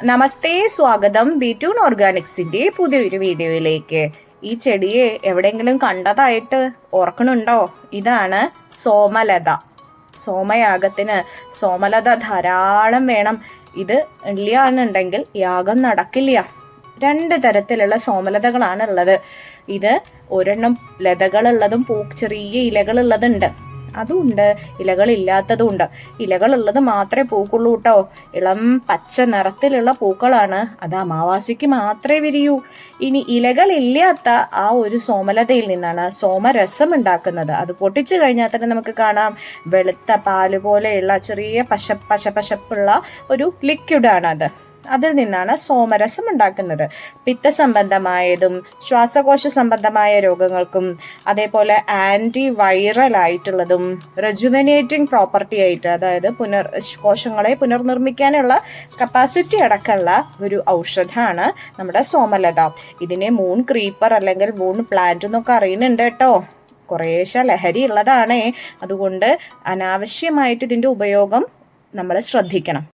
നമസ്തേ, സ്വാഗതം ബി2 ഓർഗാനിക്സിന്റെ പുതിയൊരു വീഡിയോയിലേക്ക്. ഈ ചെടിയെ എവിടെയെങ്കിലും കണ്ടതായിട്ട് ഓർക്കണുണ്ടോ? ഇതാണ് സോമലത. സോമയാഗത്തിന് സോമലത ധാരാളം വേണം. ഇത് ഇല്ലാന്നുണ്ടെങ്കിൽ യാഗം നടക്കില്ല. 2 തരത്തിലുള്ള സോമലതകളാണ് ഉള്ളത്. ഇത് ഒരെണ്ണം ലതകളുള്ളതും ചെറിയ ഇലകളുള്ളതുണ്ട്, അതുണ്ട്. ഇലകളില്ലാത്തതുണ്ട്. ഇലകളുള്ളത് മാത്രമേ പൂക്കുള്ളൂ കേട്ടോ. ഇളം പച്ച നിറത്തിലുള്ള പൂക്കളാണ്. അത് അമാവാസിക്ക് മാത്രമേ വിരിയൂ. ഇനി ഇലകളില്ലാത്ത ആ ഒരു സോമലതയിൽ നിന്നാണ് സോമരസം ഉണ്ടാക്കുന്നത്. അത് പൊട്ടിച്ചു കഴിഞ്ഞാൽ തന്നെ നമുക്ക് കാണാം, വെളുത്ത പാല് പോലെയുള്ള ചെറിയ പശപ്പുള്ള ഒരു ലിക്വിഡാണ് അത്. അതിൽ നിന്നാണ് സോമരസം ഉണ്ടാക്കുന്നത്. പിത്തസംബന്ധമായതും ശ്വാസകോശ സംബന്ധമായ രോഗങ്ങൾക്കും അതേപോലെ ആൻറ്റി വൈറൽ ആയിട്ടുള്ളതും റെജുവനേറ്റിംഗ് പ്രോപ്പർട്ടി ആയിട്ട്, അതായത് കോശങ്ങളെ പുനർനിർമ്മിക്കാനുള്ള കപ്പാസിറ്റി അടക്കമുള്ള ഒരു ഔഷധമാണ് നമ്മുടെ സോമലത. ഇതിനെ മൂൺ ക്രീപ്പർ അല്ലെങ്കിൽ മൂൺ പ്ലാന്റ് എന്നൊക്കെ അറിയുന്നുണ്ട് കേട്ടോ. കുറേശ്ശെ ലഹരി ഉള്ളതാണേ. അതുകൊണ്ട് അനാവശ്യമായിട്ട് ഇതിൻ്റെ ഉപയോഗം നമ്മൾ ശ്രദ്ധിക്കണം.